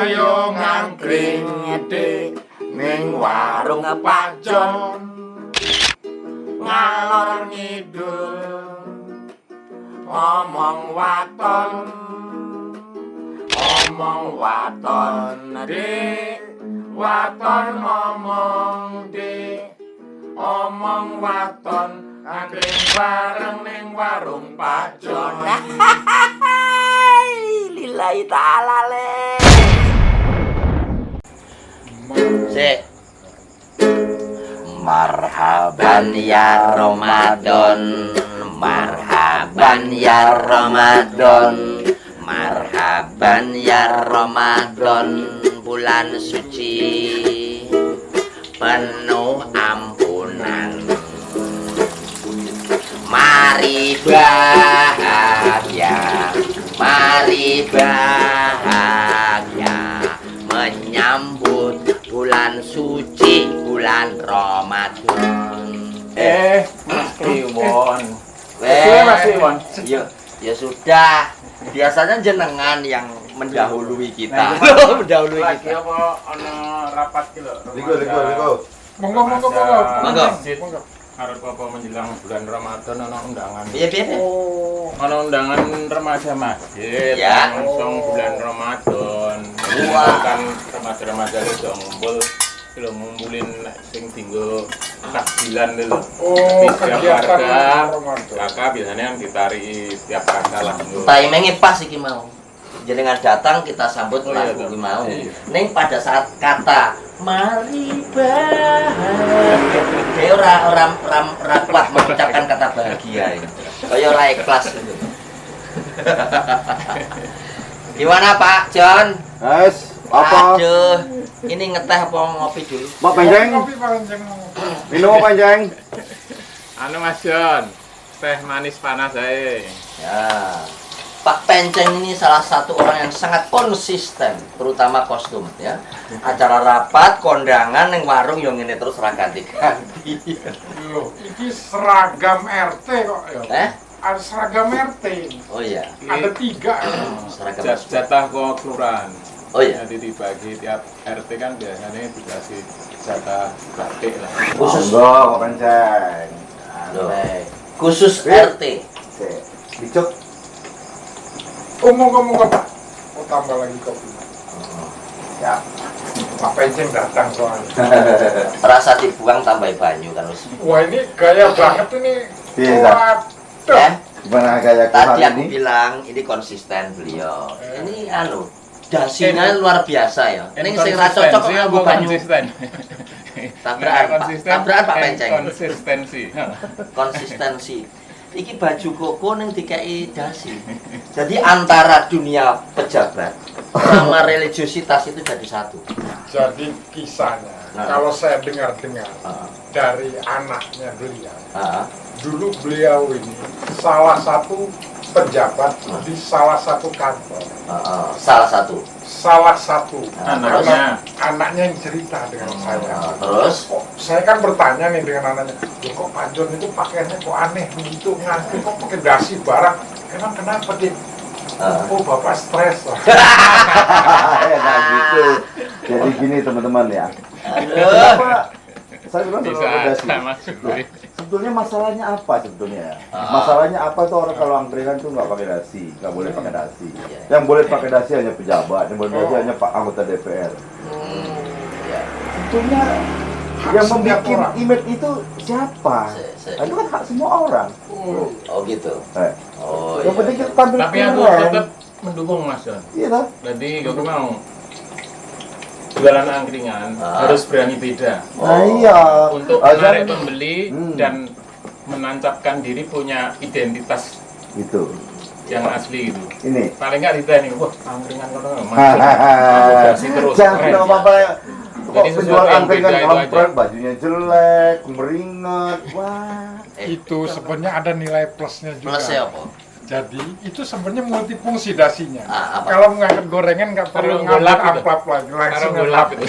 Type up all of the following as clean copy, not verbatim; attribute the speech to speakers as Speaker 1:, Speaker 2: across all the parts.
Speaker 1: ayo ngangkring ngedhe ning warung Pak Jon ngalor ngidul omong waton dik waton ngomong dik omong waton ngangkring bareng ning warung Pak Jon. Lillahi ta'ala le.
Speaker 2: Sik. Marhaban ya Ramadan, marhaban ya Ramadan, marhaban ya Ramadan, bulan suci penuh ampunan. Mari bahagia, mari bahagia menyambut bulan suci, bulan Ramadan.
Speaker 1: Mas Iwon.
Speaker 2: Mas Iwon. Ya sudah. Biasanya jenengan yang mendahului kita. Mendahului
Speaker 1: Lagi
Speaker 2: kita.
Speaker 1: apa ana rapat ki lho.
Speaker 3: Ligo.
Speaker 1: Monggo.
Speaker 2: Monggo.
Speaker 1: Arep apa menjelang bulan Ramadan ana undangan.
Speaker 2: Piye?
Speaker 1: Ana undangan remaja masjid.
Speaker 2: Ya.
Speaker 1: Langsung bulan Ramadan.
Speaker 2: Wah.
Speaker 1: Kan remaja-remaja itu ngumpul lho ngumpulin sing dinggo takjilan lho.
Speaker 4: Kegiatan
Speaker 1: warga.
Speaker 4: Ramadan.
Speaker 1: Kakak biasanya yang ditarik tiap kakak lah.
Speaker 2: Timingnya pas iki mau. Jenengan datang kita sambut
Speaker 1: Oh, iya,
Speaker 2: lagu
Speaker 1: toh.
Speaker 2: iki mau.
Speaker 1: Iya.
Speaker 2: Ning pada saat kata mari bahagia. Dia orang kuat mengucapkan kata bahagia ini. Kaya ora ikhlas gitu. Gimana Pak Jon?
Speaker 3: Apa?
Speaker 2: Aduh, ini ngeteh apa ngopi dulu?
Speaker 3: Mak panjang?
Speaker 4: Kopi panjang.
Speaker 3: Minum apa panjang?
Speaker 1: Anu Mas Jon, teh manis panas ae.
Speaker 2: Ya. Pak Penceng ini salah satu orang yang sangat konsisten, terutama kostum ya. Acara rapat, kondangan yang warung yang ini terus ganti-ganti.
Speaker 4: Loh, ini seragam RT kok ya. Ada seragam RT.
Speaker 2: Oh iya.
Speaker 4: Ada 3.
Speaker 2: Seragam
Speaker 1: Jatah kok kelurahan.
Speaker 2: Oh iya.
Speaker 1: Jadi dibagi tiap RT kan biasanya dikasih jatah batik lah.
Speaker 2: Khusus
Speaker 3: Monggo, Mak panjang.
Speaker 2: khusus
Speaker 3: Iya.
Speaker 2: RT.
Speaker 3: Dicuk.
Speaker 4: Ngomong Pak. Oh, tambah lagi kopi.
Speaker 3: Ya.
Speaker 4: Pak Penceng datang soalnya.
Speaker 2: Rasa dibuang tambah banyu kan wis.
Speaker 4: Wah, ini gaya banget ini.
Speaker 3: Iya,
Speaker 4: Waduh.
Speaker 2: Ya.
Speaker 3: Gimana gaya
Speaker 2: Tadi aku
Speaker 3: ini?
Speaker 2: bilang ini konsisten beliau. Ini dasinya luar biasa ya. Ini sing ra cocok kok nganggo banyu.
Speaker 1: Konsisten.
Speaker 2: Tabrakan Pak Penceng.
Speaker 1: Konsistensi.
Speaker 2: Konsistensi. Iki baju koko ning dikei dasi. Jadi antara dunia pejabat sama religiositas itu jadi satu.
Speaker 4: Jadi kisahnya, kalau saya dengar-dengar dari anaknya beliau, dulu beliau ini salah satu pejabat di salah satu kantor.
Speaker 2: Salah satu.
Speaker 1: Anaknya.
Speaker 4: Anaknya yang cerita dengan saya.
Speaker 2: Terus
Speaker 4: Kok saya kan bertanya nih dengan anaknya, "Loh, kok Pak Jon itu pakaiannya kok aneh begitu, ngantri kok pakai dasi barang, emang kenapa Dik?" Oh, bapak stres lah.
Speaker 3: Nah gitu. Jadi gini teman-teman ya.
Speaker 2: aduh.
Speaker 3: Kenapa? Saya bilang
Speaker 1: Bisa
Speaker 3: soal dasi.
Speaker 1: masuk gue.
Speaker 3: Sebetulnya masalahnya apa sebetulnya? Masalahnya apa tuh orang kalau angkringan tuh nggak pakai dasi, nggak boleh pakai dasi. Yang boleh pakai dasi hanya pejabat, yang boleh dasi hanya Pak anggota DPR.
Speaker 2: Ya.
Speaker 3: Sebetulnya
Speaker 4: Hak
Speaker 3: yang
Speaker 4: setiap
Speaker 3: membuat
Speaker 4: orang.
Speaker 3: image itu siapa? Itu kan hak semua orang.
Speaker 2: Oh gitu. Oh
Speaker 3: Yang penting kita tampil
Speaker 1: Tapi aku
Speaker 3: keren.
Speaker 1: tetap mendukung Mas Jon.
Speaker 3: Iya toh?
Speaker 1: Jadi gue mau jualan angkringan harus berani beda
Speaker 3: Nah iya.
Speaker 1: untuk menarik pembeli dan menancapkan diri punya identitas
Speaker 3: Gitu.
Speaker 1: yang asli gitu.
Speaker 3: Ini.
Speaker 1: Paling nggak ditanya, wah angkringan kalau masuk dasi terus
Speaker 3: Jangan
Speaker 1: keren.
Speaker 3: kenapa apa ya. Kok
Speaker 1: Jadi sesuatu
Speaker 3: penjual
Speaker 1: yang
Speaker 3: angkringan
Speaker 1: beda itu aja.
Speaker 3: kampret, bajunya jelek, meringet. Wah.
Speaker 4: Itu sebenarnya ada nilai plusnya juga.
Speaker 2: Plusnya apa?
Speaker 4: Jadi itu sebenarnya multifungsi dasinya.
Speaker 2: Apa?
Speaker 4: Kalau mengangkat gorengan nggak perlu
Speaker 1: Taruh
Speaker 4: ngambil
Speaker 1: golap gitu.
Speaker 4: amplop lagi, langsung
Speaker 1: Taruh
Speaker 4: ngelap.
Speaker 1: golap itu.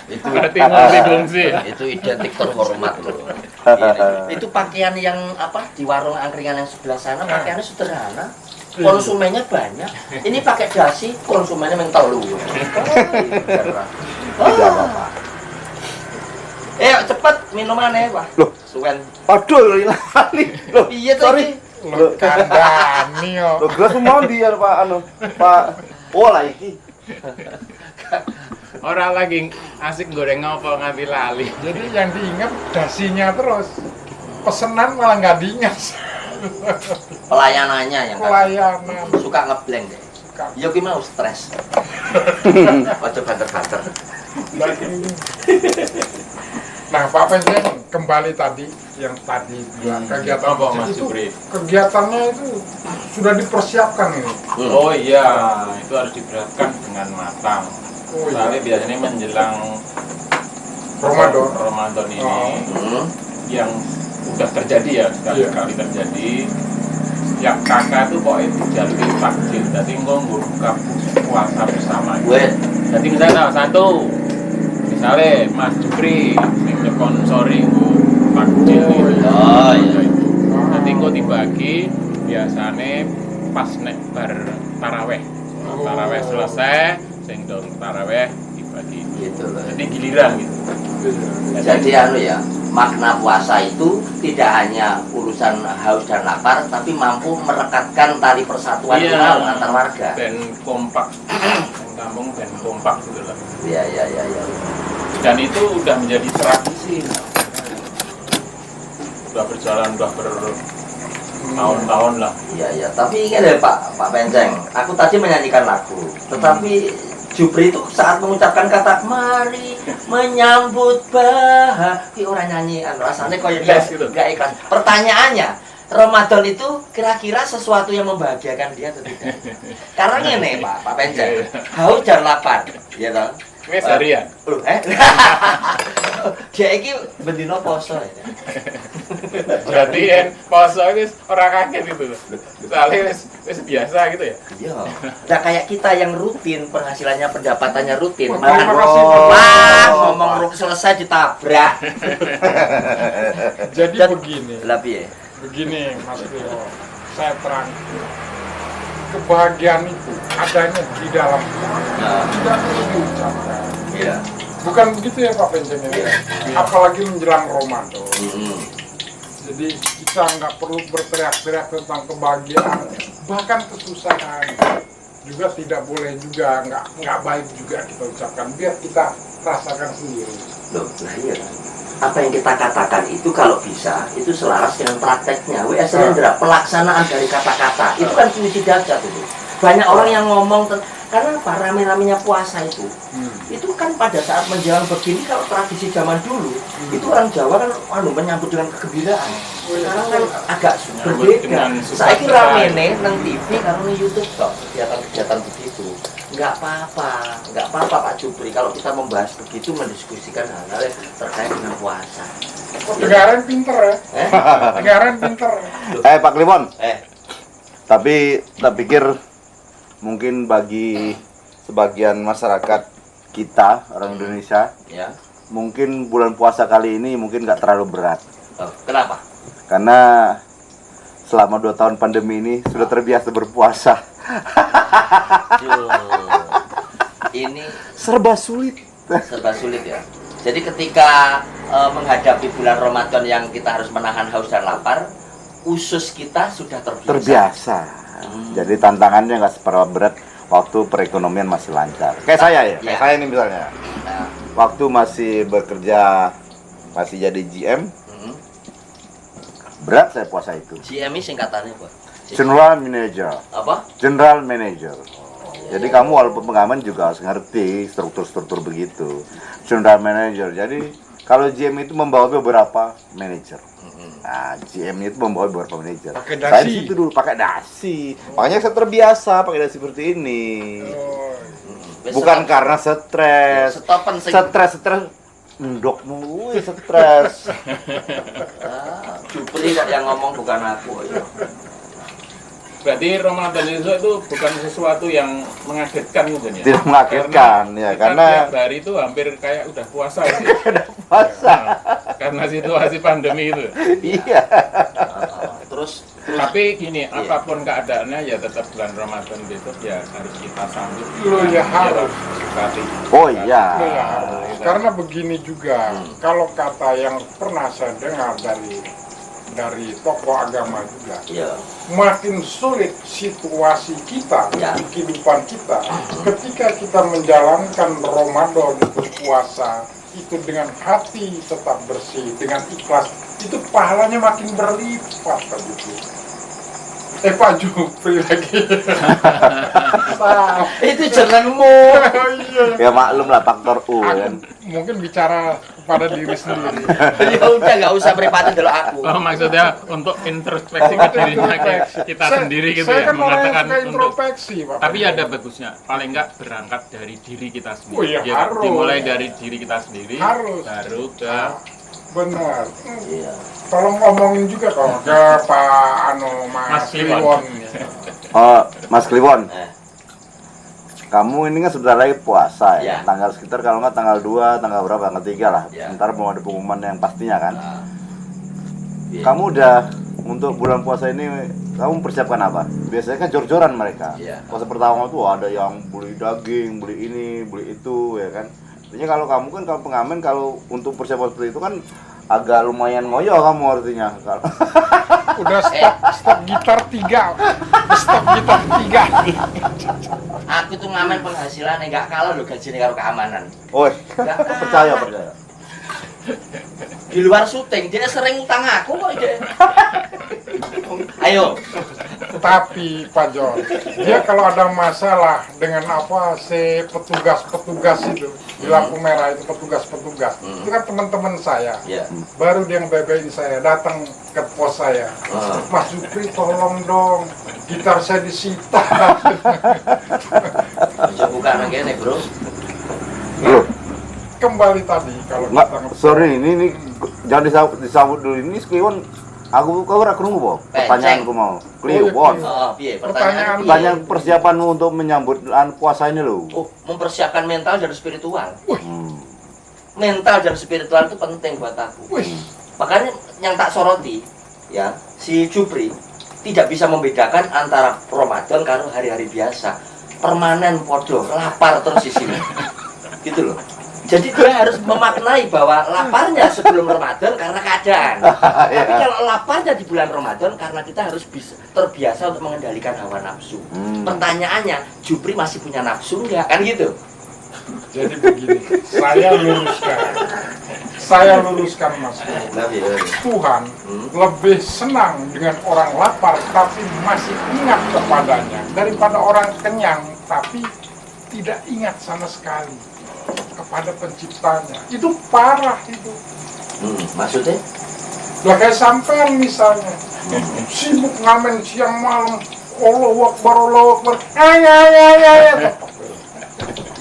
Speaker 2: Itu
Speaker 1: Berarti multifungsi.
Speaker 2: itu identik terhormat loh. Ini. Itu pakaian yang apa di warung angkringan yang sebelah sana pakaiannya sederhana. konsumennya banyak. Ini pakai dasi, konsumennya mentelu.
Speaker 3: Tidak apa-apa.
Speaker 2: Cepet minumannya, Pak.
Speaker 3: Loh.
Speaker 2: Suwen.
Speaker 3: Aduh, lali. Loh,
Speaker 2: Iya
Speaker 3: sorry.
Speaker 2: tadi.
Speaker 4: Lo kandani yo.
Speaker 3: Loh, gelas mau dia Pak Pak. Oh, lah iki.
Speaker 1: Orang lagi asik goreng ngopo nganti lali.
Speaker 4: Jadi yang diingat dasinya terus. Pesenan malah nggak diingat.
Speaker 2: Pelayanannya yang
Speaker 4: Pelayanan.
Speaker 2: suka ngeblank deh. Yo ki mau stres. Ojo banter-banter.
Speaker 4: Nah, Pak Pensiun kembali tadi yang tadi bilang kegiatan
Speaker 1: Apa, Mas
Speaker 4: itu
Speaker 1: Jupri?
Speaker 4: kegiatannya itu sudah dipersiapkan ini.
Speaker 1: Oh iya, itu harus diberatkan dengan matang.
Speaker 4: Oh iya.
Speaker 1: Soalnya biasanya menjelang
Speaker 4: Ramadan.
Speaker 1: Ramadan ini
Speaker 4: Oh.
Speaker 1: yang udah terjadi ya, sekali-kali terjadi. Setiap kakak tuh pokoknya dijalui takjil. Jadi ngomong buka puasa bersama.
Speaker 2: Wait.
Speaker 1: Jadi misalnya satu, misalnya Mas Jupri yang nyponsori takjil itu.
Speaker 2: Oh, iya.
Speaker 1: Nanti kok dibagi biasanya pas nek bar taraweh. Taraweh selesai, sing dong taraweh dibagi.
Speaker 2: Gitu loh.
Speaker 1: Jadi giliran gitu.
Speaker 2: Jadi ya, makna puasa itu tidak hanya urusan haus dan lapar, tapi mampu merekatkan tali persatuan
Speaker 1: Iya.
Speaker 2: kita antar warga.
Speaker 1: Dan kompak, yang kampung dan kompak gitu lah.
Speaker 2: Iya.
Speaker 1: Dan itu udah menjadi tradisi. Udah berjalan, udah bertahun-tahun lah.
Speaker 2: Iya. Tapi ingat ya Pak Penceng, aku tadi menyanyikan lagu, tetapi Jupri itu saat mengucapkan kata mari menyambut bahagia, orang nyanyi rasanya kayak dia
Speaker 1: Ikhlas gitu.
Speaker 2: nggak ikhlas. Pertanyaannya, Ramadan itu kira-kira sesuatu yang membahagiakan dia atau tidak? Karena ini Pak Penceng, haus dan lapar, ya toh?
Speaker 1: Wes harian.
Speaker 2: Loh, dia iki bendino poso ya.
Speaker 1: Berarti kan poso itu orang kaget gitu. Soalnya wes biasa gitu ya.
Speaker 2: Iya. Nah kayak kita yang rutin penghasilannya pendapatannya rutin,
Speaker 4: Terima
Speaker 2: makan
Speaker 4: kasih, Pak.
Speaker 2: ngomong selesai ditabrak.
Speaker 4: Jadi
Speaker 2: Dan-
Speaker 4: begini.
Speaker 2: Lah piye?
Speaker 4: Begini Mas Rio, saya terang. Kebahagiaan itu adanya di dalam
Speaker 2: Nah,
Speaker 4: tidak perlu diucapkan.
Speaker 2: iya.
Speaker 4: Bukan begitu ya Pak Pensiun ya? Apalagi menjelang Ramadan.
Speaker 2: Mm-mm.
Speaker 4: Jadi kita nggak perlu berteriak-teriak tentang kebahagiaan, bahkan kesusahan juga tidak boleh juga, nggak baik juga kita ucapkan. Biar kita rasakan sendiri.
Speaker 2: Loh, lah iya kan. Apa yang kita katakan itu kalau bisa itu selaras dengan prakteknya. W.S. Rendra, pelaksanaan dari kata-kata itu kan puisi dahsyat itu. Banyak orang yang ngomong karena apa rame-ramenya puasa itu kan pada saat menjelang begini kalau tradisi zaman dulu itu orang Jawa kan menyambut dengan kegembiraan. Sekarang kan agak berbeda. Saya kira rame nang TV karena YouTube kok kegiatan-kegiatan begitu. Nggak apa-apa Pak Jupri kalau kita membahas begitu, mendiskusikan hal-hal yang terkait dengan puasa.
Speaker 4: Negara pinter ya, negara pinter.
Speaker 3: Pak Klimon.
Speaker 2: Eh,
Speaker 3: Tapi tak pikir mungkin bagi sebagian masyarakat kita orang Indonesia,
Speaker 2: ya.
Speaker 3: mungkin bulan puasa kali ini mungkin nggak terlalu berat.
Speaker 2: Oh, kenapa?
Speaker 3: Karena selama 2 tahun pandemi ini sudah terbiasa berpuasa.
Speaker 2: Duh, ini
Speaker 3: Serba sulit.
Speaker 2: serba sulit ya. Jadi ketika menghadapi bulan Ramadan yang kita harus menahan haus dan lapar, usus kita sudah
Speaker 3: Terbiasa. Jadi tantangannya nggak seberapa berat waktu perekonomian masih lancar. Kayak saya ya, kayak saya ini misalnya.
Speaker 2: Nah,
Speaker 3: Waktu masih bekerja, masih jadi GM, berat saya puasa itu.
Speaker 2: GMI singkatannya apa?
Speaker 3: General Manager.
Speaker 2: Apa?
Speaker 3: General Manager. Jadi kamu walaupun pengamen juga harus ngerti struktur-struktur begitu. General Manager. Jadi kalau GM itu membawa beberapa manajer. Nah, GM itu membawa beberapa manajer.
Speaker 4: Pakai
Speaker 3: Saya
Speaker 4: dasi.
Speaker 3: di situ dulu pakai dasi. Makanya saya terbiasa pakai dasi seperti ini. Bukan karena stres.
Speaker 2: Stopen sing.
Speaker 3: Stres ndok mulu, stres.
Speaker 2: Jupri yang ngomong bukan aku. Ya.
Speaker 1: Berarti Ramadan itu bukan sesuatu yang mengagetkan gitu ya.
Speaker 3: Tidak mengagetkan ya, karena
Speaker 1: tiap hari itu hampir kayak udah puasa sih.
Speaker 3: puasa.
Speaker 1: Karena situasi pandemi itu.
Speaker 3: Iya.
Speaker 2: Terus
Speaker 1: Tapi gini, apapun keadaannya ya tetap bulan Ramadan besok ya harus kita sambut.
Speaker 4: Loh, ya harus.
Speaker 3: Oh iya.
Speaker 4: Ya, harus. Karena begini juga, kalau kata yang pernah saya dengar dari tokoh agama juga,
Speaker 2: Iya.
Speaker 4: makin sulit situasi kita
Speaker 2: Ya.
Speaker 4: di kehidupan kita ketika kita menjalankan Ramadan berpuasa itu dengan hati tetap bersih, dengan ikhlas, itu pahalanya makin berlipat begitu. Pak Jupri lagi.
Speaker 2: Itu jenengmu.
Speaker 4: Iya.
Speaker 3: Ya maklum lah faktor U kan.
Speaker 4: Mungkin bicara pada diri sendiri.
Speaker 2: Ya udah nggak usah privatin dulu aku.
Speaker 1: Oh, maksudnya untuk introspeksi ke dirinya kita sendiri gitu
Speaker 4: Saya
Speaker 1: ya,
Speaker 4: kan orang yang
Speaker 1: mengatakan
Speaker 4: suka
Speaker 1: untuk.
Speaker 4: introspeksi, Pak.
Speaker 1: Tapi ada bagusnya, paling enggak berangkat dari diri kita sendiri.
Speaker 4: Oh iya,
Speaker 1: Ya,
Speaker 4: harus.
Speaker 1: dimulai dari diri kita sendiri,
Speaker 4: Harus.
Speaker 1: baru ke
Speaker 4: Benar.
Speaker 2: Iya.
Speaker 4: Tolong ngomongin juga kalau ke Pak Mas
Speaker 1: Mas Kliwon.
Speaker 4: Kliwon.
Speaker 3: Oh, Mas Kliwon,
Speaker 2: Eh,
Speaker 3: kamu ini kan sebentar lagi puasa ya.
Speaker 2: Ya.
Speaker 3: Tanggal sekitar kalau nggak tanggal 2, tanggal berapa? Tanggal 3 lah.
Speaker 2: Ya.
Speaker 3: Ntar mau ada pengumuman yang pastinya kan.
Speaker 2: nah, iya.
Speaker 3: Kamu udah untuk bulan puasa ini kamu persiapkan apa? Biasanya kan jor-joran mereka.
Speaker 2: Iya.
Speaker 3: Puasa pertama tuh ada yang beli daging, beli ini, beli itu ya kan. Artinya kalau kamu kan kalau pengamen kalau untuk persiapan seperti itu kan agak lumayan ngoyo kamu artinya.
Speaker 4: Udah stop gitar 3. Stop gitar 3.
Speaker 2: Aku tuh ngamen penghasilan nggak kalah lo gajinya karo keamanan.
Speaker 3: Oh,
Speaker 2: Nggak kalah.
Speaker 3: percaya percaya.
Speaker 2: Di luar syuting dia sering utang aku kok dia. Ayo.
Speaker 4: Tapi Pak John, dia kalau ada masalah dengan apa si petugas-petugas itu di lampu merah itu petugas-petugas, itu kan teman-teman saya.
Speaker 2: Ya.
Speaker 4: Baru dia ngebebein saya, datang ke pos saya. Mas Jupri tolong dong, gitar saya disita.
Speaker 2: Bisa buka nang bro.
Speaker 3: Loh,
Speaker 4: Kembali tadi kalau
Speaker 3: nggak,
Speaker 4: kita nge-
Speaker 3: sorry ini jangan disambut dulu ini Kliwon. Aku kau ora krungu po? Pertanyaanku mau. Kliwon.
Speaker 2: Oh, piye?
Speaker 4: Pertanyaan-
Speaker 3: Pertanyaan persiapanmu untuk menyambut puasa ini loh.
Speaker 2: Oh, mempersiapkan mental dan spiritual.
Speaker 3: Hmm.
Speaker 2: Mental dan spiritual itu penting buat aku.
Speaker 4: Wih,
Speaker 2: Makanya yang tak soroti, ya, si Jupri tidak bisa membedakan antara Ramadan karo hari-hari biasa. Permanen podo, lapar terus di sini. Gitu loh. Jadi dia harus memaknai bahwa laparnya sebelum Ramadan karena keadaan. Tapi kalau laparnya di bulan Ramadan karena kita harus bisa terbiasa untuk mengendalikan hawa nafsu. Pertanyaannya, Jupri masih punya nafsu nggak? Kan gitu.
Speaker 4: jadi begini, saya luruskan Mas. Tuhan lebih senang dengan orang lapar tapi masih ingat kepadanya daripada orang kenyang tapi tidak ingat sama sekali kepada penciptanya. Itu parah itu.
Speaker 2: Maksudnya?
Speaker 4: Lah kayak sampean misalnya sibuk ngamen siang malam, Allahu Akbar, ay.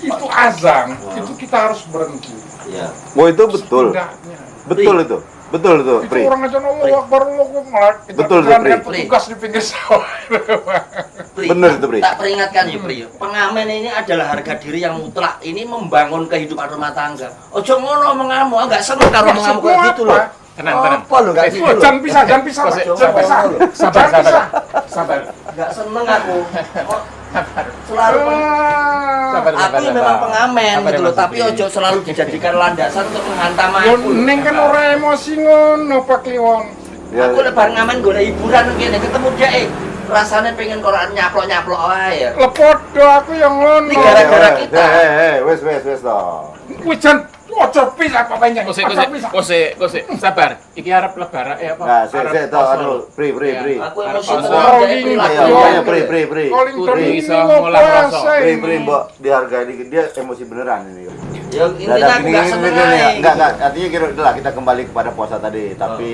Speaker 4: Itu azan, itu kita harus berhenti.
Speaker 2: Ya.
Speaker 3: Oh itu betul.
Speaker 4: Setidaknya.
Speaker 3: Betul itu,
Speaker 4: Itu
Speaker 3: Pri.
Speaker 4: orang aja Allahu Akbar, malah
Speaker 3: Betul,
Speaker 4: kejar-kejaran
Speaker 3: Pri.
Speaker 4: dengan petugas di pinggir sawah.
Speaker 2: Pri,
Speaker 3: Bener itu, Pri.
Speaker 2: Tak peringatkan ya, Pri. Pengamen ini adalah harga diri yang mutlak. Ini membangun kehidupan rumah tangga. Ojo ngono mengamu, enggak seneng karo
Speaker 4: Nggak
Speaker 2: mengamu
Speaker 4: semua
Speaker 2: kayak gitu loh.
Speaker 4: apa?
Speaker 1: Tenang, tenang.
Speaker 2: Apa lo enggak gitu loh?
Speaker 4: Jangan pisah, Pak. Jangan pisah.
Speaker 1: Sabar.
Speaker 2: Enggak seneng aku. Oh, selalu aku ini memang pengamen gitu loh, tapi ojo selalu dijadikan landasan untuk menghantam
Speaker 4: Yo
Speaker 2: aku.
Speaker 4: neng kan orang emosi ngono Pak Kliwon.
Speaker 3: Ya,
Speaker 2: Aku lebar ngamen golek hiburan ngene ketemu dia rasanya pengen koran nyaplok-nyaplok ae ya.
Speaker 4: Lepodo aku yang ngono.
Speaker 2: Ini gara-gara kita.
Speaker 3: Wes toh.
Speaker 4: Wis jan ojo pisah apa banyak.
Speaker 1: Kose, sabar. Iki arep lebaran apa?
Speaker 3: Nah, saya toh
Speaker 1: poso.
Speaker 3: anu, Pri.
Speaker 2: Aku emosi
Speaker 1: Poso.
Speaker 2: tenang jadi
Speaker 4: Rolling.
Speaker 2: perilaku.
Speaker 3: Iya, Pri.
Speaker 4: Calling
Speaker 1: Kudu
Speaker 4: terus
Speaker 1: iso
Speaker 4: ini
Speaker 1: ngulang rasa.
Speaker 3: Pri, Mbok dihargai dikit dia emosi beneran ini.
Speaker 2: Ya intinya aku enggak seneng ae.
Speaker 3: Enggak, artinya kira lah kita kembali kepada puasa tadi, tapi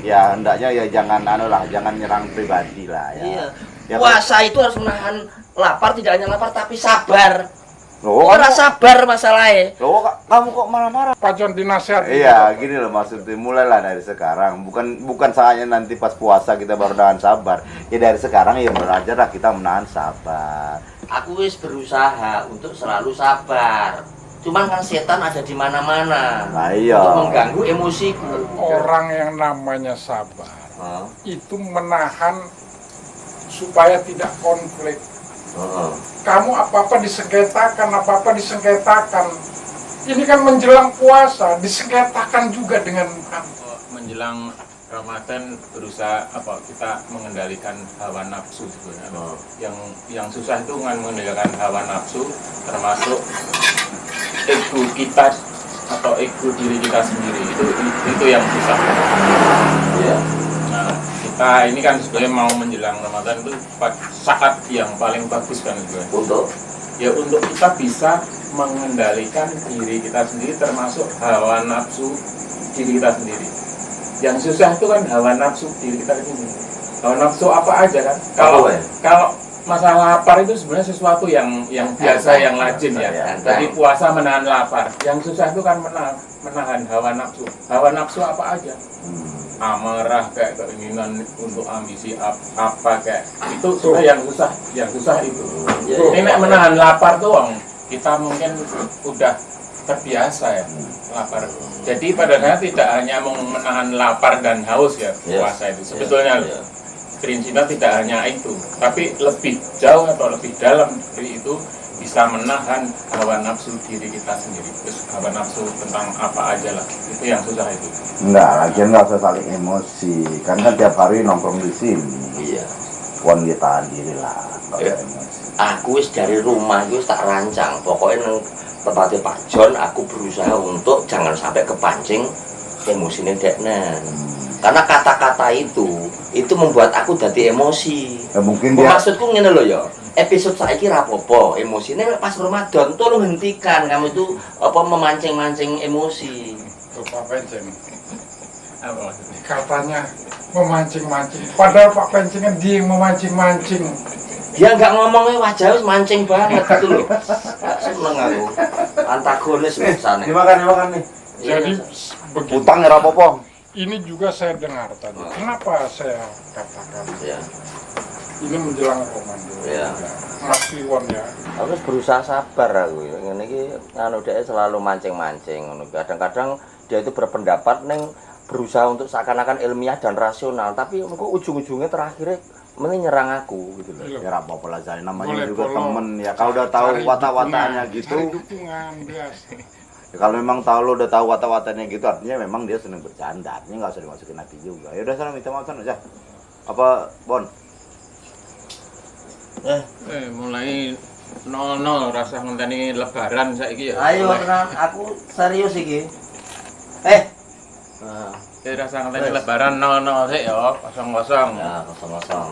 Speaker 3: ya hendaknya ya jangan jangan nyerang pribadi lah ya.
Speaker 2: Iya.
Speaker 3: Ya,
Speaker 2: Puasa itu harus menahan lapar, tidak hanya lapar tapi sabar.
Speaker 3: Loh,
Speaker 2: Ora sabar masalahnya.
Speaker 3: loh, kamu kok marah-marah?
Speaker 4: Pak John dinasihat.
Speaker 3: Iya, gini loh maksudnya, mulailah dari sekarang. Bukan saatnya nanti pas puasa kita baru menahan sabar. Ya dari sekarang ya belajarlah kita menahan sabar.
Speaker 2: Aku wis berusaha untuk selalu sabar. Cuman kan setan ada di mana-mana.
Speaker 3: Nah, iya.
Speaker 2: Untuk mengganggu emosiku.
Speaker 4: Orang yang namanya sabar itu menahan supaya tidak konflik. Kamu apa-apa disengketakan, ini kan menjelang puasa, disengketakan juga dengan
Speaker 1: menjelang Ramadan berusaha kita mengendalikan hawa nafsu sebenarnya. Yang susah itu kan mengendalikan hawa nafsu, termasuk ego kita atau ego diri kita sendiri, itu yang susah. Nah, kita ini kan sebenarnya mau menjelang Ramadan itu saat yang paling bagus kan sebenarnya. Untuk kita bisa mengendalikan diri kita sendiri, termasuk hawa nafsu diri kita sendiri. Yang susah itu kan hawa nafsu diri kita sendiri. Hawa nafsu apa aja kan? Kalau masalah lapar itu sebenarnya sesuatu yang biasa, yang lazim ya. Jadi puasa menahan lapar. Yang susah itu kan menahan hawa nafsu. Hawa nafsu apa aja? Amarah, kayak keinginan untuk ambisi apa kayak itu sebenarnya yang susah itu. Ini menahan lapar doang. Kita mungkin udah terbiasa ya lapar. Jadi pada dasarnya tidak hanya menahan lapar dan haus ya puasa itu. Sebetulnya prinsipnya tidak hanya itu, tapi lebih jauh atau lebih dalam dari itu bisa menahan hawa nafsu diri kita sendiri. Terus hawa nafsu tentang apa aja lah, itu yang susah itu.
Speaker 3: Enggak, lagian nggak usah saling emosi. Kan tiap hari nongkrong di sini.
Speaker 2: Iya.
Speaker 3: Wan kita tahan diri lah. Emosi.
Speaker 2: Aku wis dari rumah itu tak rancang. Pokoknya nang tempatnya Pak John, aku berusaha untuk jangan sampai kepancing emosinya deknen. Karena kata-kata itu membuat aku jadi emosi.
Speaker 3: Mungkin dia.
Speaker 2: Maksudku ngene lho ya. Episode saiki rapopo, emosinya pas Ramadan tolong hentikan kamu itu memancing-mancing emosi.
Speaker 4: Tuh Pak Penceng,
Speaker 1: Apa maksudnya?
Speaker 4: katanya memancing-mancing. Padahal Pak Penceng kan dia yang memancing-mancing.
Speaker 2: Dia nggak ngomongnya wajah mancing banget gitu loh. Seneng aku. Antagonis misalnya.
Speaker 3: Dimakan nih.
Speaker 4: Jadi begini.
Speaker 3: Utang ya rapopo.
Speaker 4: Ini juga saya dengar tadi. Kenapa saya katakan
Speaker 2: Ya.
Speaker 4: ini menjelang Ramadan?
Speaker 2: Ya.
Speaker 4: Mas Kliwon ya.
Speaker 2: Aku berusaha sabar aku ya. Ngene iki dia selalu mancing-mancing ngono. Kadang-kadang dia itu berpendapat berusaha untuk seakan-akan ilmiah dan rasional, tapi kok ujung-ujungnya terakhirnya nyerang aku gitu loh.
Speaker 3: Ya rapopo lah jadi namanya
Speaker 4: Boleh,
Speaker 3: juga
Speaker 4: tolong.
Speaker 3: temen ya. Kalau udah tahu
Speaker 4: Cari
Speaker 3: watak-wataknya
Speaker 4: dukungan,
Speaker 3: gitu.
Speaker 4: cari dukungan biasa.
Speaker 3: Ya, kalau memang tahu lo udah tahu watak-wataknya gitu, artinya memang dia seneng bercanda. Artinya nggak usah dimasukin hati juga. Ya udah sana minta maaf sana aja. Apa Bon?
Speaker 1: Mulai nol rasa ngenteni lebaran saiki ya.
Speaker 2: Ayo tenan, aku serius iki.
Speaker 1: Rasa ngenteni lebaran nol sik ya, kosong-kosong.
Speaker 2: Ya, kosong-kosong.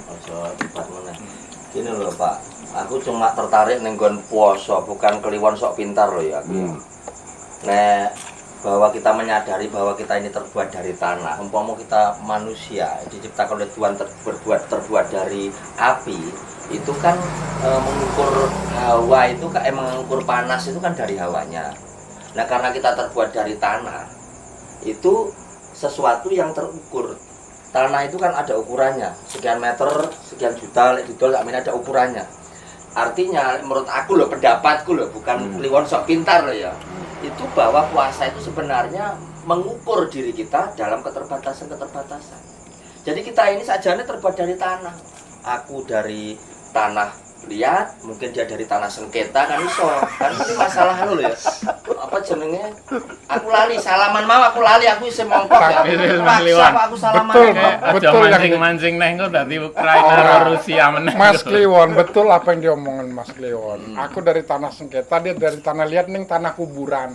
Speaker 2: Ojo dipat meneh. Gini loh Pak, aku cuma tertarik ning nggon puasa, bukan kliwon sok pintar loh ya aku. Nek bahwa kita menyadari bahwa kita ini terbuat dari tanah, umpama kita manusia diciptakan oleh Tuhan terbuat dari api, itu kan mengukur hawa itu kan mengukur panas itu kan dari hawanya. Nah karena kita terbuat dari tanah, itu sesuatu yang terukur. Tanah itu kan ada ukurannya, sekian meter, sekian juta, didol ada ukurannya. Artinya menurut aku loh, pendapatku loh, bukan kliwon sok pintar loh ya. Itu bahwa puasa itu sebenarnya mengukur diri kita dalam keterbatasan-keterbatasan. Jadi kita ini sajane terbuat dari tanah. Aku dari tanah liat, mungkin dia dari tanah sengketa kan iso. Kan ini masalah loh ya. Apa jenenge? Aku lali salaman mau aku lali aku isih mongkok ya. Paksa Pak, aku salaman.
Speaker 4: Betul,
Speaker 2: mau.
Speaker 1: Aja
Speaker 4: betul yang
Speaker 1: mancing-mancing neh kok dadi Ukraina karo Rusia meneh.
Speaker 4: Mas Kliwon, betul apa yang diomongin Mas Kliwon. Aku dari tanah sengketa, dia dari tanah liat ning tanah kuburan.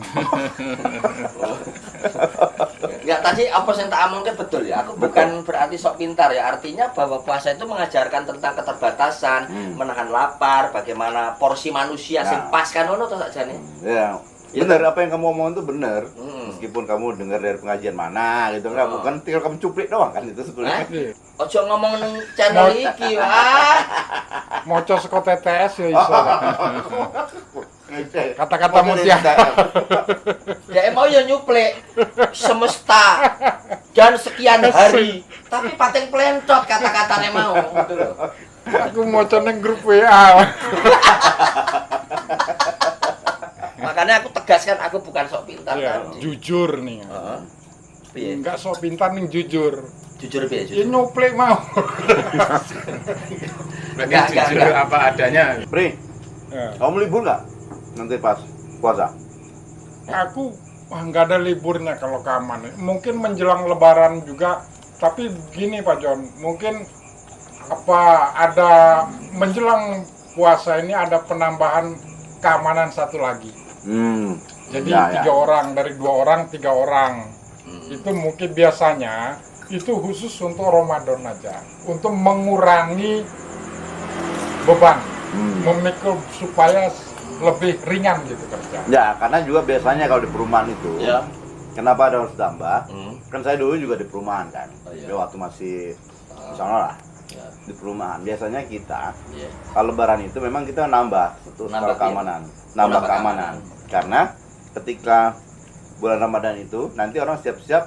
Speaker 2: Enggak, tadi apa yang tak omongke betul ya. Aku bukan berarti sok pintar ya. Artinya bahwa puasa itu mengajarkan tentang keterbatasan, menahan lapar, bagaimana porsi manusia sing pas kan ono to sakjane.
Speaker 3: Ya, benar apa yang kamu omong itu benar. Meskipun kamu dengar dari pengajian mana gitu kan, bukan tinggal kamu cuplik doang kan itu sebenarnya.
Speaker 2: Ojo ngomong nang channel iki, wah.
Speaker 4: Moco saka TTS ya iso. Kata-kata mutiara.
Speaker 2: Dia mau ya nyuplik semesta dan sekian hari, tapi pating plentot kata-katanya mau gitu loh.
Speaker 4: Aku moco ning grup WA.
Speaker 2: Makanya aku tegaskan aku bukan sok pintar
Speaker 4: Ya,
Speaker 2: tadi.
Speaker 4: jujur nih.
Speaker 2: Piye?
Speaker 4: Enggak sok pintar nih jujur.
Speaker 2: Jujur ya,
Speaker 4: Ya
Speaker 2: jujur.
Speaker 4: nyuplek mau.
Speaker 1: Berarti
Speaker 2: Enggak,
Speaker 1: jujur
Speaker 2: enggak.
Speaker 1: apa adanya.
Speaker 3: Pri,
Speaker 4: Ya.
Speaker 3: kamu libur nggak nanti pas puasa?
Speaker 4: Aku nggak ada liburnya kalau ke Aman. Mungkin menjelang Lebaran juga. Tapi gini Pak John, mungkin apa ada menjelang puasa ini ada penambahan keamanan satu lagi. Jadi
Speaker 3: Ya,
Speaker 4: 3 orang, dari 2 orang 3 orang. Itu mungkin biasanya itu khusus untuk Ramadan aja, untuk mengurangi beban, memikul supaya lebih ringan gitu kerja.
Speaker 3: Ya, karena juga biasanya kalau di perumahan itu,
Speaker 2: Ya.
Speaker 3: kenapa ada harus tambah?
Speaker 2: Hmm.
Speaker 3: Kan saya dulu juga di perumahan kan,
Speaker 2: Oh, iya.
Speaker 3: Jadi waktu masih di sana lah,
Speaker 2: Ya.
Speaker 3: di perumahan. Biasanya kita
Speaker 2: Iya.
Speaker 3: kalau Lebaran itu memang kita nambah satu
Speaker 2: Nambah,
Speaker 3: skala keamanan,
Speaker 2: iya.
Speaker 3: nambah
Speaker 2: Nambah
Speaker 3: keamanan. Karena ketika bulan Ramadan itu nanti orang siap-siap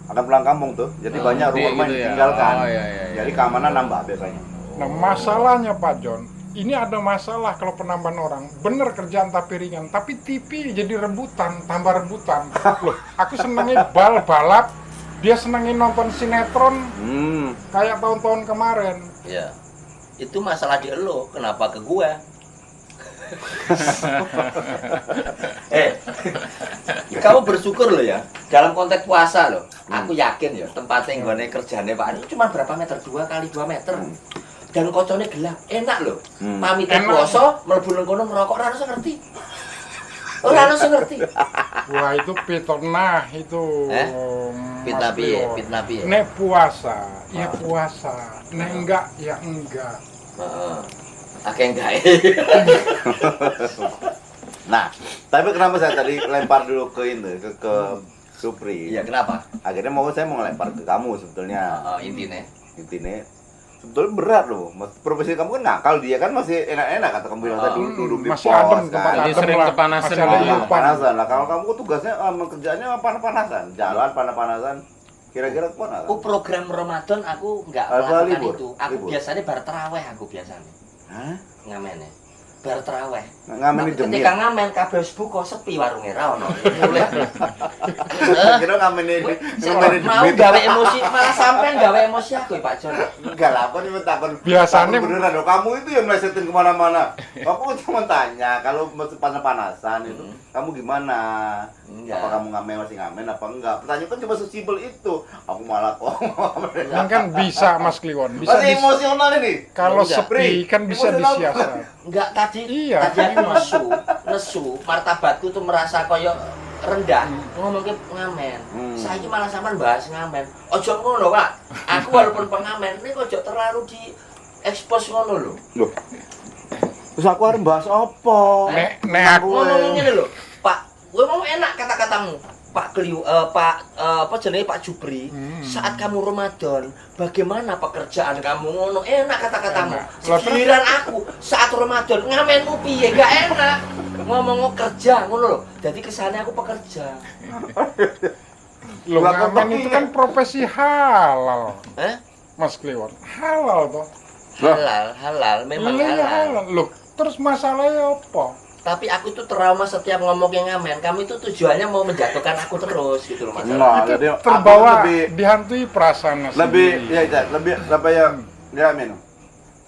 Speaker 3: akan pulang kampung tuh, jadi
Speaker 2: Oh,
Speaker 3: banyak rumah
Speaker 1: gitu
Speaker 3: yang
Speaker 1: ya.
Speaker 3: ditinggalkan.
Speaker 1: Oh, iya, iya, iya.
Speaker 3: Jadi keamanan nambah biasanya.
Speaker 4: Nah masalahnya Pak John, ini ada masalah kalau penambahan orang. Bener kerjaan tapi ringan, tapi TV jadi rebutan, tambah rebutan. Loh, aku senengnya balap, dia senengin nonton sinetron kayak tahun-tahun kemarin.
Speaker 2: Ya. Itu masalah di elo, kenapa ke gua? Kamu bersyukur loh ya. Dalam konteks puasa loh. Aku yakin ya tempatnya nggone kerjane Pak Anu cuma berapa meter? 2 kali 2 meter. Dan kocone gelap, enak loh. Pamit
Speaker 4: Enak.
Speaker 2: puasa, mlebu nang kono ngerokok ora harus ngerti. Ora harus ngerti.
Speaker 4: Wah itu fitnah itu.
Speaker 2: Fitnah
Speaker 4: Mas
Speaker 2: piye?
Speaker 4: Leon.
Speaker 2: Fitnah piye?
Speaker 4: Nek puasa, ya puasa. Nek enggak, ya enggak.
Speaker 2: Heeh. Akeh enggak.
Speaker 3: Nah, tapi kenapa saya tadi lempar dulu ke ini, ke Supri?
Speaker 2: Iya, kenapa?
Speaker 3: Akhirnya saya mau lempar ke kamu sebetulnya.
Speaker 2: Intinya.
Speaker 3: Intinya sebetulnya berat loh. Profesi kamu kan nakal, dia kan masih enak-enak kata kamu bilang tadi duduk di
Speaker 4: Masih
Speaker 3: pos
Speaker 4: adem, tempat
Speaker 3: kan.
Speaker 1: Jadi
Speaker 4: adem
Speaker 1: sering
Speaker 4: lah.
Speaker 1: kepanasan
Speaker 4: Masih ada
Speaker 1: gitu ya.
Speaker 4: hidupan.
Speaker 3: Panasan lah. Kalau kamu tugasnya kerjanya panas-panasan, jalan panas-panasan. Kira-kira kemana?
Speaker 2: Aku program Ramadan aku enggak
Speaker 3: Apa
Speaker 2: melakukan
Speaker 3: libur?
Speaker 2: itu. Aku
Speaker 3: Libur?
Speaker 2: biasanya bar terawih aku biasanya.
Speaker 3: Hah?
Speaker 2: Ngamene. Bar terawih.
Speaker 3: Ngamen di demit.
Speaker 2: Ketika ngamen kabeh wis buka sepi warunge ra ono. Mulai
Speaker 3: Kira ngamen di
Speaker 2: mau
Speaker 3: demit.
Speaker 2: gawe emosi, malah sampean gawe emosi aku ya Pak Jon.
Speaker 3: Enggak lah, aku cuma takut.
Speaker 4: Biasanya-
Speaker 3: takut beneran loh. Kamu itu yang melesetin kemana-mana. Aku cuma tanya, kalau masih panas-panasan itu, kamu gimana?
Speaker 2: Enggak.
Speaker 3: Apa kamu masih ngamen apa enggak? Pertanyaan kan cuma sesimpel itu. Aku malah kok.
Speaker 4: Ini kan bisa Mas Kliwon, bisa
Speaker 3: Masih emosional ini.
Speaker 4: kalau
Speaker 2: Enggak.
Speaker 4: sepi kan bisa
Speaker 3: Emosional
Speaker 4: disiasat.
Speaker 2: Enggak tadi
Speaker 4: Iya,
Speaker 2: tadi aku nesu, martabatku tuh merasa koyo rendah ngomong ke ngamen. Saiki malah sampean bahas ngamen. Ojo ngono, Pak. Aku walaupun pengamen, ini ojo terlalu di expose ngono lho.
Speaker 3: Loh. Terus aku harus bahas apa?
Speaker 4: Nek aku
Speaker 2: Ngomong ngene lho, Pak. Kowe mau enak kata-katamu. Pak Kliu, apa jenenge Pak Jupri, saat kamu Ramadan, bagaimana pekerjaan kamu ngono? Enak kata-katamu.
Speaker 4: Enak.
Speaker 2: Giliran aku saat Ramadan ngamenmu piye gak enak. Ngomong kerja ngono lho. Jadi kesannya aku pekerja.
Speaker 4: lo ngamen itu kan profesi halal, Mas Kliwon. Halal toh.
Speaker 2: Halal, memang
Speaker 4: Iya
Speaker 2: halal.
Speaker 4: Loh, terus masalahnya apa?
Speaker 2: Tapi aku tuh trauma setiap ngomong yang ngamen. Kamu itu tujuannya mau menjatuhkan aku terus gitu loh masalah.
Speaker 3: Nah,
Speaker 4: Itu
Speaker 3: jadi aku
Speaker 4: terbawa
Speaker 3: lebih
Speaker 4: dihantui perasaan
Speaker 3: lebih lebih apa ya? Ya men.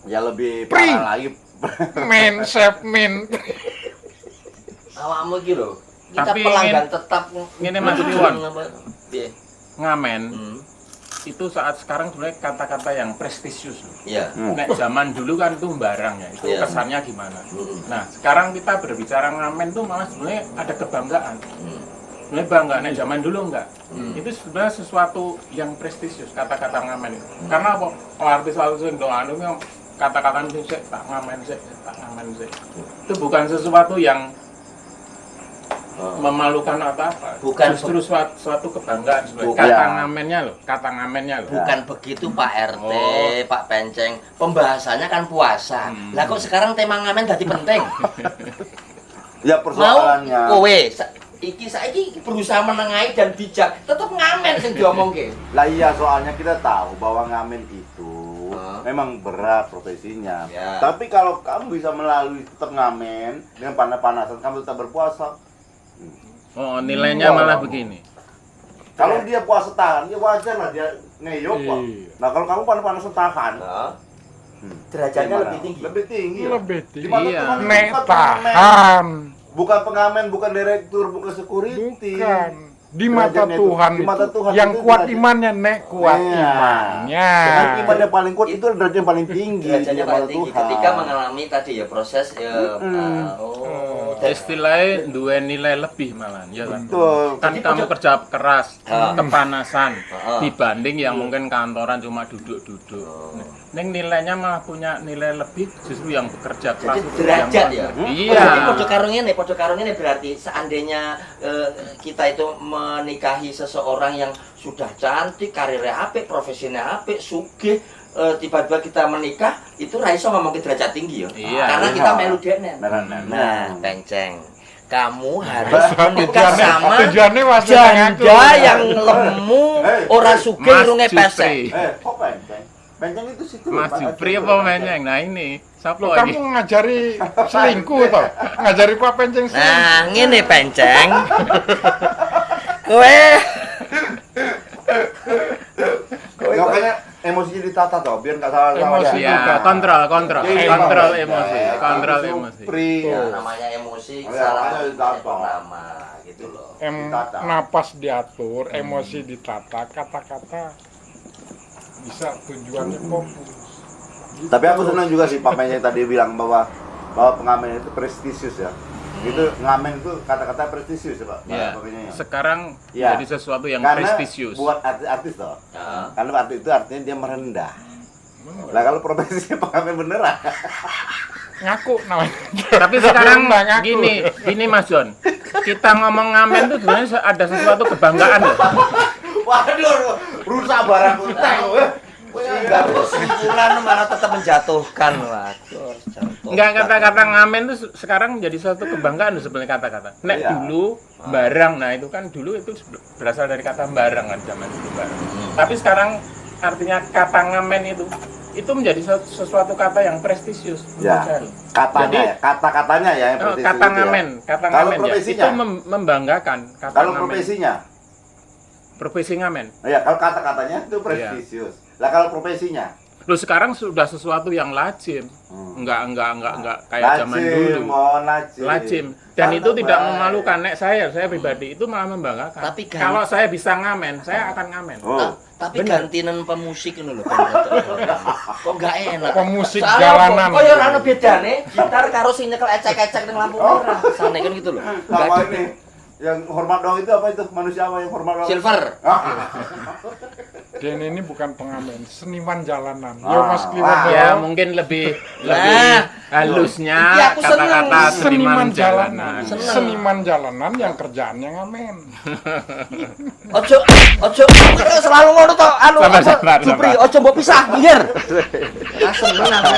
Speaker 3: Ya lebih
Speaker 4: Pring.
Speaker 3: parah lagi.
Speaker 4: men chef men.
Speaker 2: Awakmu iki lho. Kita
Speaker 1: Tapi
Speaker 2: pelanggan tetap
Speaker 1: ngene, Mas Kliwon.
Speaker 2: Piye?
Speaker 1: Ngamen
Speaker 2: Hmm.
Speaker 1: itu saat sekarang sebenarnya kata-kata yang prestisius loh.
Speaker 2: Iya.
Speaker 1: Nek zaman dulu kan itu barang ya, itu
Speaker 2: Iya.
Speaker 1: kesannya gimana.
Speaker 2: Hmm.
Speaker 1: Nah sekarang kita berbicara ngamen tuh malah sebenarnya ada kebanggaan.
Speaker 2: Hmm.
Speaker 1: Sebenarnya bangga, nek zaman dulu enggak.
Speaker 2: Hmm.
Speaker 1: Itu sebenarnya sesuatu yang prestisius kata-kata ngamen itu. Karena apa? Artis-artis Indo anu kata-kata sih tak ngamen sih, tak ngamen sih. Itu bukan sesuatu yang memalukan atau apa.
Speaker 2: Bukan
Speaker 1: Justru suatu kebanggaan sebenarnya.
Speaker 2: Bukan.
Speaker 1: Kata ngamennya loh, kata ngamennya loh.
Speaker 2: Bukan begitu Pak RT,
Speaker 1: Oh.
Speaker 2: Pak Penceng. Pembahasannya kan puasa. Lah kok sekarang tema ngamen jadi penting?
Speaker 3: Ya
Speaker 2: Mau
Speaker 3: persoalannya.
Speaker 2: kowe saiki berusaha menengahi dan bijak, tetep ngamen sing diomongke.
Speaker 3: Lah iya, soalnya kita tahu bahwa ngamen itu memang berat profesinya.
Speaker 2: Ya.
Speaker 3: Tapi kalau kamu bisa melalui tetap ngamen dengan panas-panasan, kamu tetap berpuasa.
Speaker 1: Oh, nilainya malah begini.
Speaker 3: Kalau dia puasa tahan, ya wajar lah dia ngeyok kok.
Speaker 4: Iya.
Speaker 3: Nah kalau kamu panas-panas tahan,
Speaker 2: Nah, derajatnya
Speaker 3: gimana?
Speaker 2: lebih tinggi.
Speaker 3: Lebih tinggi.
Speaker 4: Lebih
Speaker 3: Di
Speaker 4: tinggi.
Speaker 3: mata
Speaker 1: Iya.
Speaker 3: Tuhan
Speaker 4: Nek
Speaker 3: bukan pengamen,
Speaker 4: tahan.
Speaker 3: bukan pengamen, bukan direktur, bukan security.
Speaker 4: Bukan. Di mata
Speaker 3: Derajatnya itu-
Speaker 4: Tuhan
Speaker 3: di mata
Speaker 4: itu
Speaker 3: Tuhan
Speaker 4: yang
Speaker 3: itu
Speaker 4: kuat
Speaker 3: derajat.
Speaker 4: imannya, Nek, kuat
Speaker 3: Iya.
Speaker 4: imannya.
Speaker 3: Dengan iman yang paling kuat itu derajat yang paling tinggi di
Speaker 2: Derajatnya
Speaker 3: mata
Speaker 2: paling tinggi
Speaker 3: Tuhan.
Speaker 2: ketika mengalami tadi ya proses
Speaker 1: Istilahnya dua nilai lebih malah, ya kan?
Speaker 3: Betul.
Speaker 1: Kan
Speaker 2: Jadi
Speaker 1: kamu kerja keras,
Speaker 2: Ah.
Speaker 1: kepanasan,
Speaker 2: Ah.
Speaker 1: dibanding yang mungkin kantoran cuma duduk-duduk. Neng nilainya malah punya nilai lebih justru yang bekerja keras.
Speaker 2: Jadi
Speaker 1: itu
Speaker 2: derajat
Speaker 1: yang-
Speaker 2: ya.
Speaker 1: Iya.
Speaker 2: Jadi podo karung ini berarti seandainya kita itu menikahi seseorang yang sudah cantik, karirnya apik, profesinya apik, sugih, tiba-tiba kita menikah itu ra iso ngomong derajat tinggi ya.
Speaker 1: Iya.
Speaker 2: Karena
Speaker 3: Iya.
Speaker 2: kita melu denen.
Speaker 3: Nah,
Speaker 2: Penceng. Kamu harus menikah sama
Speaker 4: Tujuannya masih
Speaker 2: janda yang lemu,
Speaker 3: Hey.
Speaker 2: ora sugih,
Speaker 1: Mas
Speaker 2: irunge
Speaker 1: Jupri.
Speaker 2: pesek.
Speaker 3: kok benceng? Benceng itu situ.
Speaker 1: Mas
Speaker 3: Pak.
Speaker 1: Jupri apa menyeng? Nah ini, siapa
Speaker 4: Loh,
Speaker 1: ini?
Speaker 4: kamu ngajari selingkuh toh? Ngajari Pak Penceng selingkuh.
Speaker 2: Nah, ngene penceng. Kowe
Speaker 3: Makanya emosinya ditata toh, biar nggak salah
Speaker 4: Emosi.
Speaker 3: ya.
Speaker 1: Ya, kontrol
Speaker 3: Kontrol
Speaker 1: emosi, kontrol emosi.
Speaker 2: ya, namanya emosi
Speaker 3: Oh, ya,
Speaker 2: salah
Speaker 3: makanya ditata.
Speaker 2: nama gitu loh.
Speaker 3: Ditata.
Speaker 4: Napas diatur, emosi ditata, kata-kata bisa tujuannya fokus. Gitu.
Speaker 3: Tapi aku senang juga sih Pak Menyeng tadi bilang bahwa pengamen itu prestisius ya. Itu ngamen itu kata-kata prestisius ya Pak.
Speaker 1: Ya,
Speaker 3: Pak Menyeng ya.
Speaker 1: sekarang
Speaker 3: Ya.
Speaker 1: jadi sesuatu yang
Speaker 3: Karena
Speaker 1: prestisius.
Speaker 3: buat artis-artis toh.
Speaker 2: Ya.
Speaker 3: Kalau artis itu artinya dia merendah. Lah kalau profesinya pengamen beneran.
Speaker 4: Ngaku namanya.
Speaker 1: Tapi sekarang
Speaker 4: Nggak ngaku.
Speaker 1: gini Mas John, kita ngomong ngamen tuh sebenarnya ada sesuatu kebanggaan loh.
Speaker 3: Waduh, rusak barang utang.
Speaker 2: Enggak kesimpulan malah tetap menjatuhkan. Waduh, jatuh.
Speaker 1: Enggak, kata-kata ngamen tuh sekarang menjadi suatu kebanggaan loh sebenarnya kata-kata. Nek
Speaker 3: Iya.
Speaker 1: dulu barang, nah itu kan dulu itu berasal dari kata barang kan zaman dulu barang. Tapi sekarang artinya kata ngamen itu menjadi sesuatu kata yang prestisius menurut
Speaker 3: Ya,
Speaker 1: saya loh.
Speaker 3: katanya
Speaker 1: Jadi,
Speaker 3: ya, kata-katanya ya yang prestisius
Speaker 1: kata
Speaker 3: itu ya.
Speaker 1: ngamen, kata
Speaker 3: Kalau
Speaker 1: ngamen ya,
Speaker 3: profesinya?
Speaker 1: itu membanggakan kata
Speaker 3: Kalau
Speaker 1: ngamen.
Speaker 3: profesinya,
Speaker 1: Profesi ngamen.
Speaker 3: ya kalau kata-katanya itu prestisius. Lah kalau profesinya,
Speaker 1: Loh sekarang sudah sesuatu yang lazim. Enggak kayak zaman dulu. Lazim. Dan itu tidak memalukan. Nek saya pribadi itu malah membanggakan.
Speaker 2: Tapi kan-
Speaker 1: kalau saya bisa ngamen, saya akan ngamen.
Speaker 3: Oh,
Speaker 2: Tapi gantian pemusik ngono lho kan. Kok enggak enak.
Speaker 4: Pemusik
Speaker 2: Soalnya
Speaker 4: jalanan.
Speaker 2: Kok ya ora ono bedane gitar karo sing nyekel ecek-ecek ning lampu merah. Sane kan gitu lho. Enggak
Speaker 3: apa
Speaker 2: ada.
Speaker 3: ini? Yang hormat doang itu apa itu? Manusia apa yang hormat doang?
Speaker 2: Silver.
Speaker 4: Dan ini bukan pengamen, seniman jalanan.
Speaker 3: Ah.
Speaker 4: Ya Mas Kliwon.
Speaker 3: Ah.
Speaker 1: Ya mungkin lebih halusnya
Speaker 2: Iya, aku seneng.
Speaker 1: kata-kata seniman
Speaker 4: Seniman
Speaker 1: jalanan.
Speaker 4: jalanan.
Speaker 2: Seneng.
Speaker 4: Seniman jalanan yang kerjaannya ngamen.
Speaker 2: Ojo selalu ngono to anu
Speaker 1: Sabar.
Speaker 2: Jupri, ojo mbok pisah, minggir. Lah seneng aku.